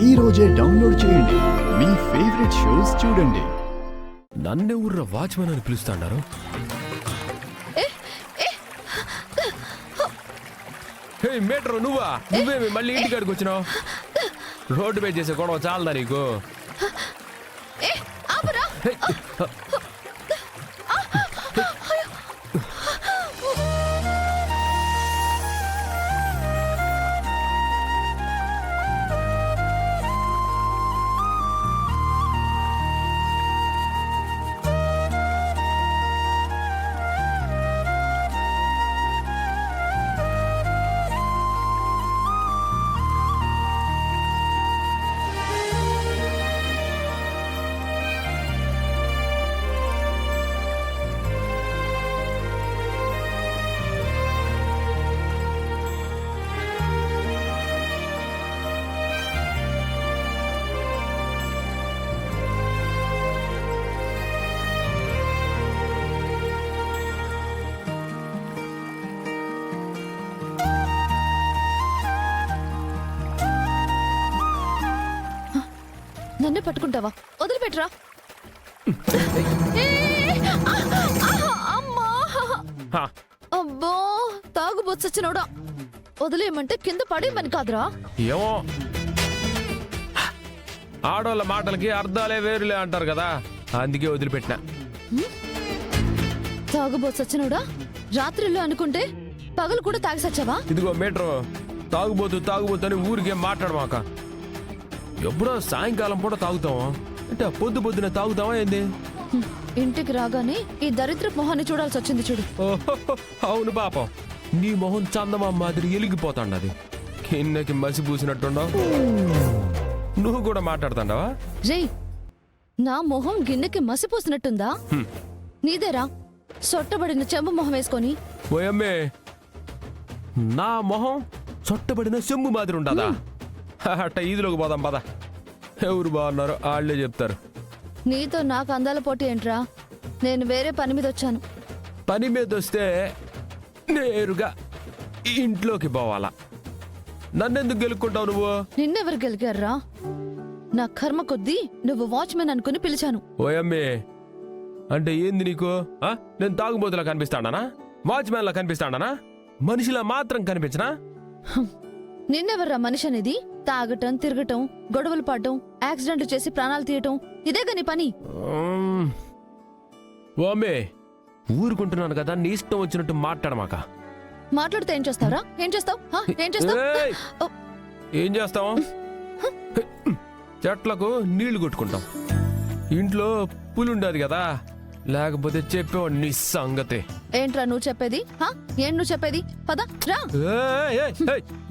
ఈ రోజే డౌన్లోడ్ చేయండి. మీ ఫేవరెట్ షోస్ చూడండి. నన్నే ఊర్ర వాచ్మెన్ అని పిలుస్తాడారు. హే మేటర్, నువ్వేమి మళ్ళీ ఇంటికాడికి వచ్చినావు? రోడ్డు మీద చేసే గొడవ చాలదా నీకు? నన్నే పట్టుకుంటావా? వదిలిపెట్టరా. అబ్బో, తాగుబోచ్చచ్చినోడా. వదిలేయమంటే కింద పడేయమని కాదురా. ఏమో, ఆడోళ్ళ మాటలకి అర్థాలే వేరులే అంటారు కదా, అందుకే వదిలిపెట్టినా. తాగుబోచ్చచ్చినోడా, రాత్రిలో అనుకుంటే పగలు కూడా తాగి సచ్చావా? ఇదిగో మీటరు, తాగుబోతు అని ఊరికే మాట్లాడమాక. ఎప్పుడో సాయంకాలం పూట తాగుతావా అంటే పొద్దునే తాగుతావా ఏంది? ఇంటికి రాగానే ఈ దరిద్ర మొహాన్ని చూడాల్సి వచ్చింది చూడు. అవును పాపం, నీ మొహం చందమా మాదిరి ఎలిగిపోతాండది. కిందకి మసి పూసినట్టుండవు. నువ్వు కూడా మాట్లాడుతాండవా? రే, నా మొహం గిన్నెకి మసిపోసినట్టుందా? నీదేరా సొట్టబడిన చెంబు మొహం వేసుకొని. ఓయమ్మే, నా మొహం సొట్టబడిన చెంబు మాదిరి ఉండదా? అట్ట ఈదులోకి పోదాం పద. ఎవరు బాగున్నారో వాళ్ళే చెప్తారు. నీతో నాకు అందాల పోటీ ఏంట్రా? నేను వేరే పని మీద వచ్చాను. పని మీద వస్తే నేరుగా ఇంట్లోకి పోవాలా? నన్నెందుకు గెలుక్కుంటావు నువ్వు? నిన్నెవరు గెలికారా? నా కర్మ కొద్దీ నువ్వు వాచ్మెన్ అనుకుని పిలిచాను. ఓయమ్మే, అంటే ఏంది నీకు? నేను తాగుబోతులా కనిపిస్తాడానా? వాచ్మెన్ లా కనిపిస్తాడానా? మనిషిలా మాత్రం కనిపించనా? నిన్నెవర్రా మనిషి అనేది? తాగటం, తిరగటం, గొడవలు పడటం, యాక్సిడెంట్లు చేసి ప్రాణాలు తీయటం, ఇదేగా నీ పని. ఓమే, ఊరుకుంటున్నాను కదా, నీ ఇష్టం వచ్చినట్టు మాట్లాడమాక. మాట్లాడితే ఏం చేస్తావురా? ఏం చేస్తావు? ఏం చేస్తావు? ఏం చేస్తావు? చెట్లకు నీళ్లు కొట్టుకుంటాం. ఇంట్లో పులుండదు కదా, లేకపోతే చెప్పేవాడు నీ సంగతే. ఏంట్రా నువ్వు చెప్పేది? ఏం నువ్వు చెప్పేది? పద రా.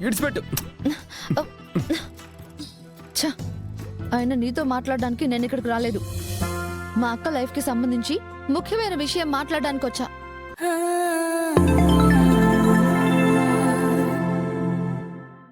ఇడిచిపెట్టు. ఆయన నీతో మాట్లాడడానికి నేను ఇక్కడికి రాలేదు. మా అక్క లైఫ్ కి సంబంధించి ముఖ్యమైన విషయం మాట్లాడడానికి వచ్చా.